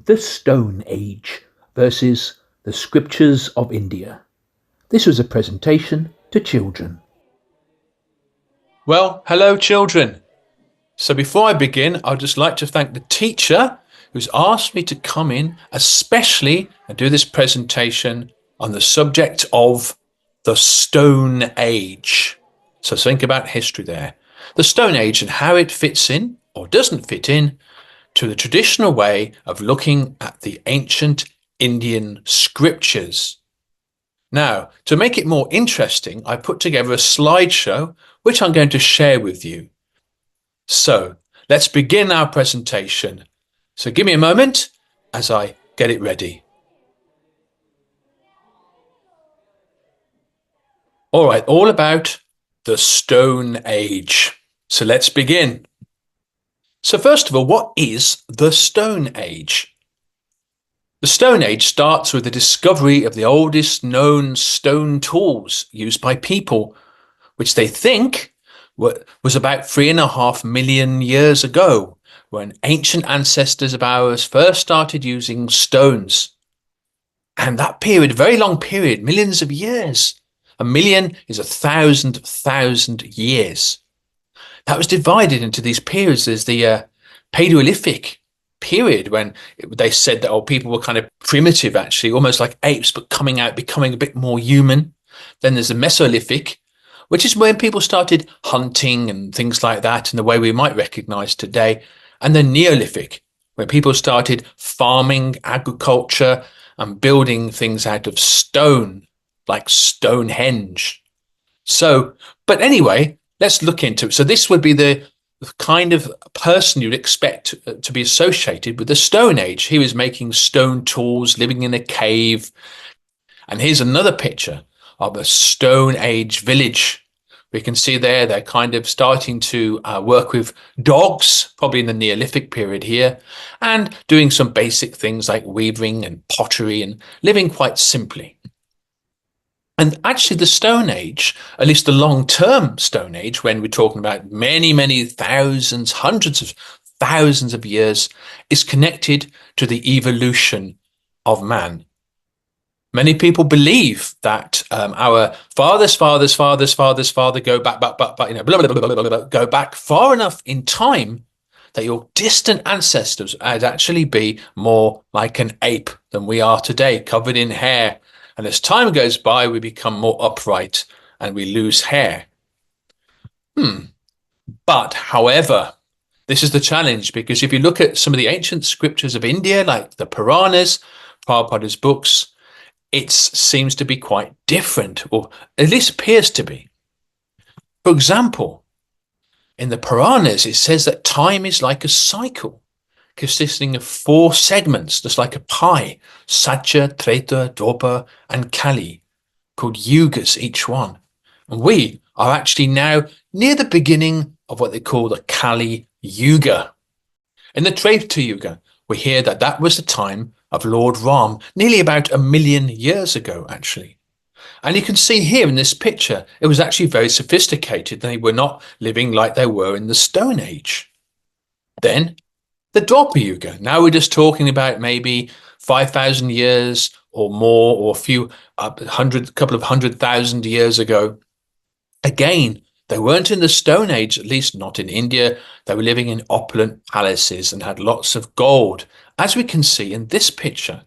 The Stone Age versus the Scriptures of India. This was a presentation to children. Well, hello children. So before I begin, I'd just like to thank the teacher who's asked me to come in especially and do this presentation on the subject of the Stone Age. So think about history there. The Stone Age and how it fits in or doesn't fit in to the traditional way of looking at the ancient Indian scriptures. Now, to make it more interesting, I put together a slideshow which I'm going to share with you. So let's begin our presentation. So give me a moment as I get it ready. All right, all about the Stone Age. So let's begin. So first of all, what is the Stone Age? The Stone Age starts with the discovery of the oldest known stone tools used by people, which they think was about 3.5 million years ago, when ancient ancestors of ours first started using stones. And that period, a very long period, millions of years. 1 million is 1,000 years. That was divided into these periods. There's the Paleolithic period when they said that people were kind of primitive, actually, almost like apes, but becoming a bit more human. Then there's the Mesolithic, which is when people started hunting and things like that in the way we might recognize today. And the Neolithic, when people started farming, agriculture, and building things out of stone, like Stonehenge. So, but anyway, let's look into it. So this would be the kind of person you'd expect to be associated with the Stone Age. He was making stone tools, living in a cave. And here's another picture of a Stone Age village. We can see there they're kind of starting to work with dogs, probably in the Neolithic period here, and doing some basic things like weaving and pottery and living quite simply. And actually the Stone Age, at least the long-term Stone Age, when we're talking about many thousands, hundreds of thousands of years, is connected to the evolution of man. Many people believe that our fathers go back, go back far enough in time that your distant ancestors would actually be more like an ape than we are today, covered in hair. And as time goes by, we become more upright and we lose hair. But however, this is the challenge, because if you look at some of the ancient scriptures of India, like the Puranas, Prabhupada's books, it seems to be quite different, or at least appears to be. For example, in the Puranas, it says that time is like a cycle, consisting of 4 segments, just like a pie: Satya, Treta, Dwapara, and Kali, called yugas each one. And we are actually now near the beginning of what they call the Kali Yuga. In the Treta Yuga, we hear that that was the time of Lord Ram, nearly about 1 million years ago, actually. And you can see here in this picture, it was actually very sophisticated. They were not living like they were in the Stone Age. Then the Dwapara Yuga. Now we're just talking about maybe 5,000 years or more, or couple of 100,000 years ago. Again, they weren't in the Stone Age, at least not in India. They were living in opulent palaces and had lots of gold, as we can see in this picture.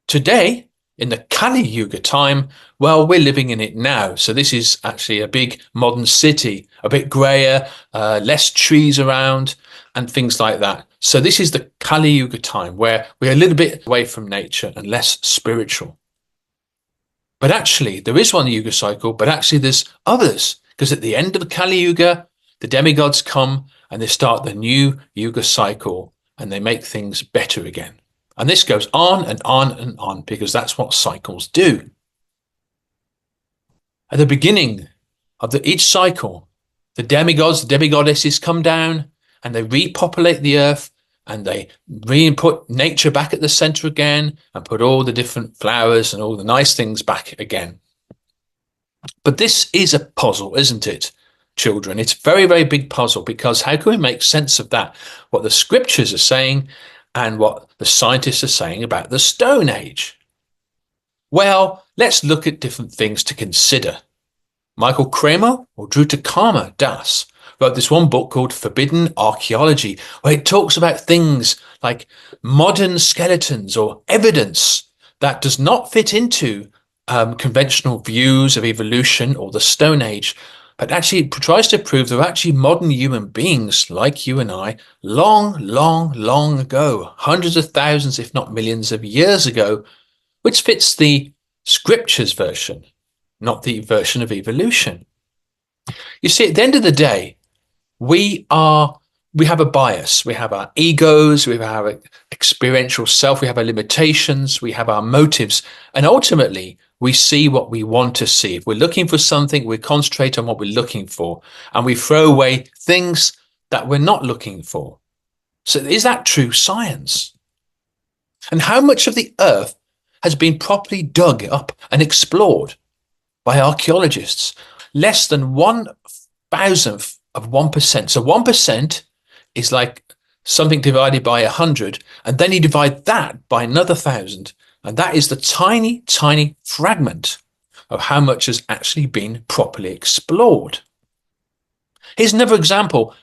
Today, in the Kali Yuga time, well, we're living in it now. So this is actually a big modern city, a bit grayer, less trees around, and things like that. So this is the Kali Yuga time, where we're a little bit away from nature and less spiritual. But actually, there is one Yuga cycle, but actually there's others, because at the end of the Kali Yuga, the demigods come and they start the new Yuga cycle and they make things better again. And this goes on and on and on, because that's what cycles do. At the beginning of each cycle, the demigods, the demigoddesses come down and they repopulate the earth, and they put nature back at the center again and put all the different flowers and all the nice things back again. But this is a puzzle, isn't it, children? It's a very, very big puzzle, because how can we make sense of that? What the scriptures are saying and what the scientists are saying about the Stone Age. Well, let's look at different things to consider. Michael Kramer, or Drutakama Das, wrote this one book called Forbidden Archaeology, where it talks about things like modern skeletons or evidence that does not fit into conventional views of evolution or the Stone Age, but actually tries to prove there are actually modern human beings like you and I long, long, long ago, hundreds of thousands, if not millions of years ago, which fits the scriptures version, not the version of evolution. You see, at the end of the day, we have a bias. We have our egos, we have our experiential self, we have our limitations, we have our motives, and ultimately we see what we want to see. If we're looking for something, we concentrate on what we're looking for, and we throw away things that we're not looking for. So is that true science? And how much of the earth has been properly dug up and explored by archaeologists? Less than 1,000th of 1%. So 1% is like something divided by 100, and then you divide that by another 1,000, and that is the tiny, tiny fragment of how much has actually been properly explored. Here's another example.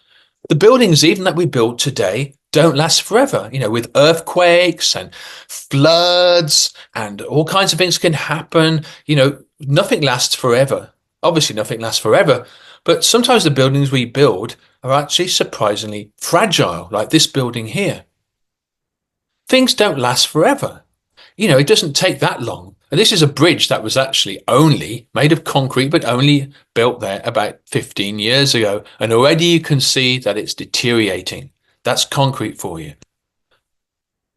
The buildings even that we build today don't last forever. You know, with earthquakes and floods and all kinds of things can happen. You know, nothing lasts forever. Obviously, nothing lasts forever. But sometimes the buildings we build are actually surprisingly fragile, like this building here. Things don't last forever. You know, it doesn't take that long. And this is a bridge that was actually only made of concrete, but only built there about 15 years ago. And already you can see that it's deteriorating. That's concrete for you.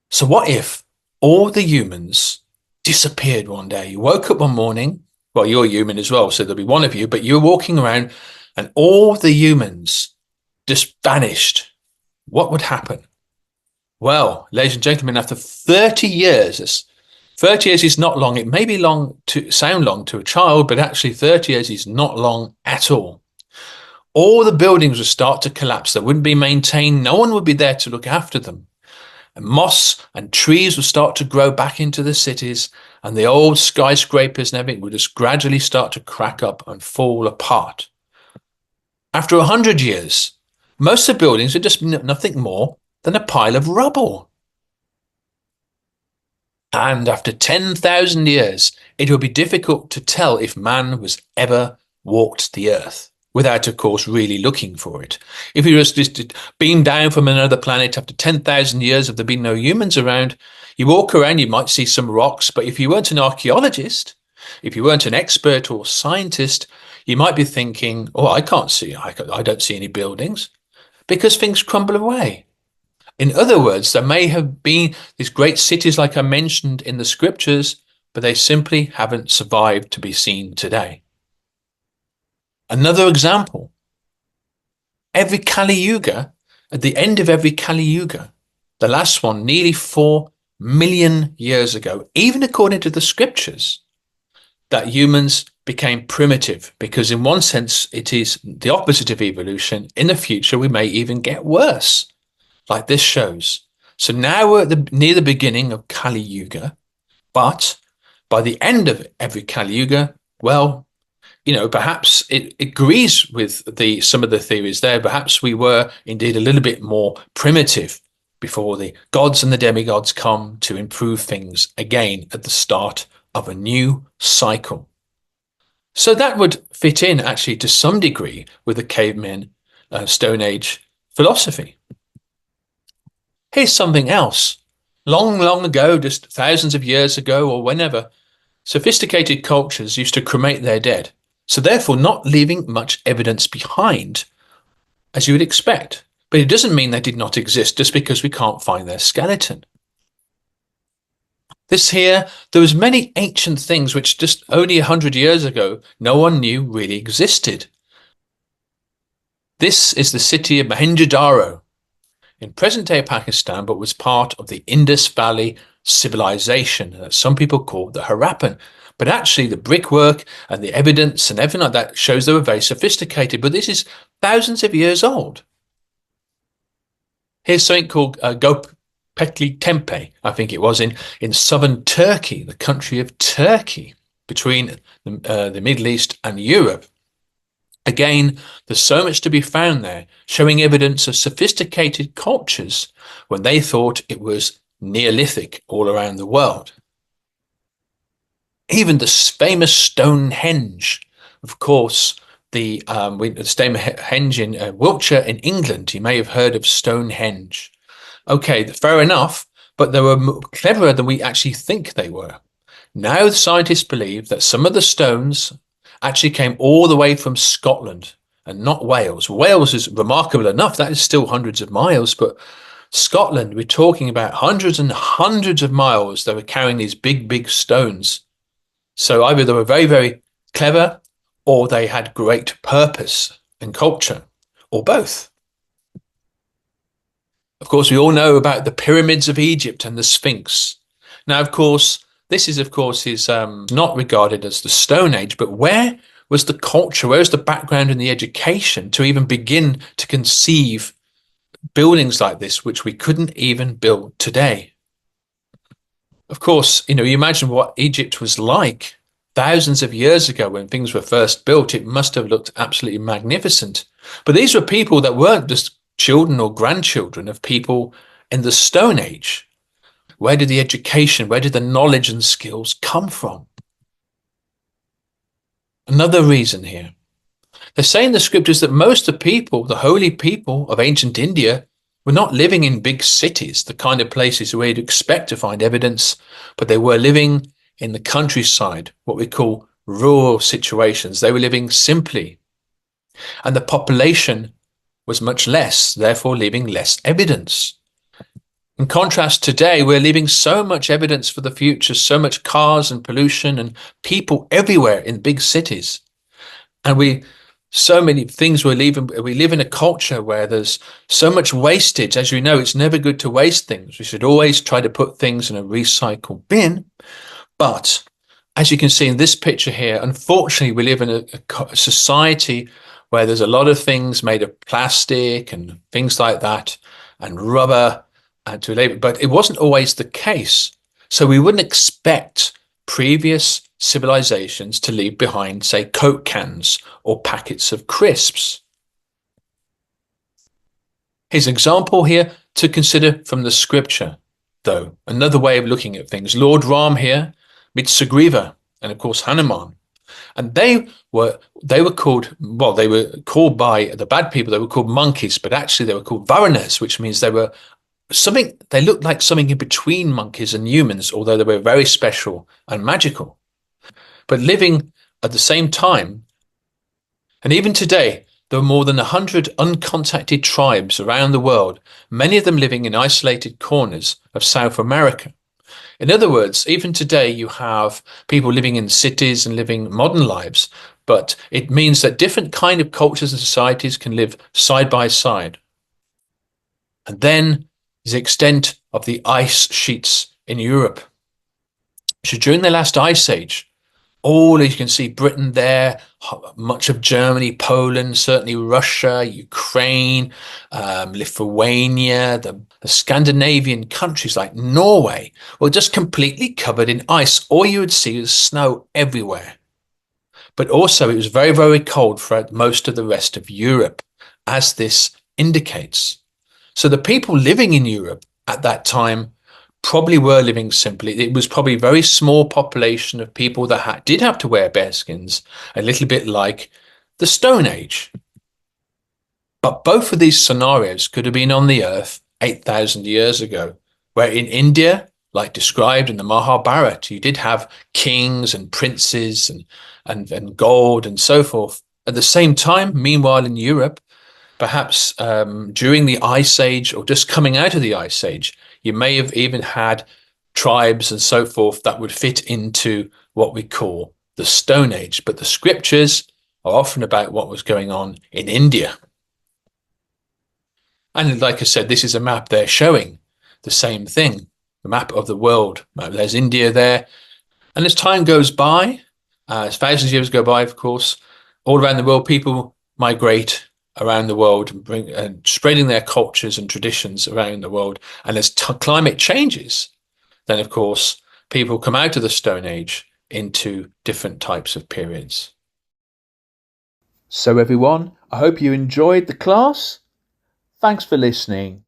So what if all the humans disappeared one day? You woke up one morning, well, you're human as well, so there'll be one of you, but you're walking around and all the humans just vanished. What would happen? Well, ladies and gentlemen, after 30 years, 30 years is not long. It may be sound long to a child, but actually 30 years is not long at all. All the buildings would start to collapse. They wouldn't be maintained. No one would be there to look after them. And moss and trees would start to grow back into the cities, and the old skyscrapers and everything would just gradually start to crack up and fall apart. After 100 years, most of the buildings are just nothing more than a pile of rubble. And after 10,000 years, it will be difficult to tell if man was ever walked the earth, without, of course, really looking for it. If you just beam down from another planet after 10,000 years of there being no humans around, you walk around, you might see some rocks, but if you weren't an archaeologist, if you weren't an expert or scientist, you might be thinking, oh, I don't see any buildings, because things crumble away. In other words, there may have been these great cities like I mentioned in the scriptures, but they simply haven't survived to be seen today. Another example, every Kali Yuga, at the end of every Kali Yuga, the last one nearly 4 million years ago, even according to the scriptures, that humans became primitive, because in one sense it is the opposite of evolution. In the future we may even get worse, like this shows. So now we're near the beginning of Kali Yuga, but by the end of every Kali Yuga, well, you know, perhaps it agrees with some of the theories there. Perhaps we were indeed a little bit more primitive before the gods and the demigods come to improve things again at the start of a new cycle. So that would fit in actually to some degree with the caveman Stone Age philosophy. Here's something else. Long, long ago, just thousands of years ago or whenever, sophisticated cultures used to cremate their dead, so therefore not leaving much evidence behind, as you would expect. But it doesn't mean they did not exist just because we can't find their skeleton. This here, there was many ancient things which just only 100 years ago no one knew really existed. This is the city of Mohenjo-daro in present-day Pakistan, but was part of the Indus Valley civilization that some people call the Harappan. But actually the brickwork and the evidence and everything like that shows they were very sophisticated. But this is thousands of years old. Here's something called Göbekli Tepe, I think it was, in southern Turkey, the country of Turkey, between the Middle East and Europe. Again, there's so much to be found there, showing evidence of sophisticated cultures when they thought it was Neolithic all around the world. Even the famous Stonehenge, of course, the Stonehenge in Wiltshire in England. You may have heard of Stonehenge. Okay, fair enough, but they were cleverer than we actually think they were. Now the scientists believe that some of the stones actually came all the way from Scotland and not Wales. Wales is remarkable enough. That is still hundreds of miles, but Scotland, we're talking about hundreds and hundreds of miles. They were carrying these big, big stones. So either they were very, very clever, or they had great purpose and culture, or both. Of course, we all know about the pyramids of Egypt and the Sphinx. Now, of course, this is, not regarded as the Stone Age, but where was the culture, where was the background and the education to even begin to conceive buildings like this, which we couldn't even build today? Of course, you imagine what Egypt was like thousands of years ago when things were first built. It must have looked absolutely magnificent. But these were people that weren't just children or grandchildren of people in the Stone Age. Where did the education, where did the knowledge and skills come from? Another reason here. They say in the scriptures that most of the people, the holy people of ancient India, were not living in big cities, the kind of places where you'd expect to find evidence, but they were living in the countryside, what we call rural situations. They were living simply. And the population was much less, therefore leaving less evidence. In contrast, today, we're leaving so much evidence for the future, so much cars and pollution and people everywhere in big cities. And so many things we're leaving. We live in a culture where there's so much wastage. As you know, it's never good to waste things. We should always try to put things in a recycle bin. But as you can see in this picture here, unfortunately, we live in a society where there's a lot of things made of plastic and things like that, and rubber, but it wasn't always the case. So we wouldn't expect previous civilizations to leave behind, say, Coke cans or packets of crisps. Here's an example here to consider from the scripture, though. Another way of looking at things. Lord Ram here meets Sugriva and, of course, Hanuman. And they were called by the bad people, they were called monkeys, but actually they were called Varanas, which means they looked like something in between monkeys and humans, although they were very special and magical. But living at the same time, and even today, there are more than 100 uncontacted tribes around the world, many of them living in isolated corners of South America. In other words, even today you have people living in cities and living modern lives, but it means that different kind of cultures and societies can live side by side. And then the extent of the ice sheets in Europe. So during the last ice age, you can see Britain there, much of Germany, Poland, certainly Russia, Ukraine, Lithuania, the Scandinavian countries like Norway were just completely covered in ice. All you would see is snow everywhere. But also it was very, very cold for most of the rest of Europe, as this indicates. So the people living in Europe at that time probably were living simply. It was probably a very small population of people that did have to wear bearskins, a little bit like the Stone Age. But both of these scenarios could have been on the earth 8,000 years ago, where in India, like described in the Mahabharata, you did have kings and princes and gold and so forth. At the same time, meanwhile, in Europe, perhaps during the Ice Age or just coming out of the Ice Age, you may have even had tribes and so forth that would fit into what we call the Stone Age. But the scriptures are often about what was going on in India. And like I said, this is a map there showing the same thing, the map of the world. There's India there. And as time goes by, as thousands of years go by, of course, all around the world, people migrate around the world and spreading their cultures and traditions around the world. And as climate changes, then of course people come out of the Stone Age into different types of periods. So everyone, I hope you enjoyed the class. Thanks for listening.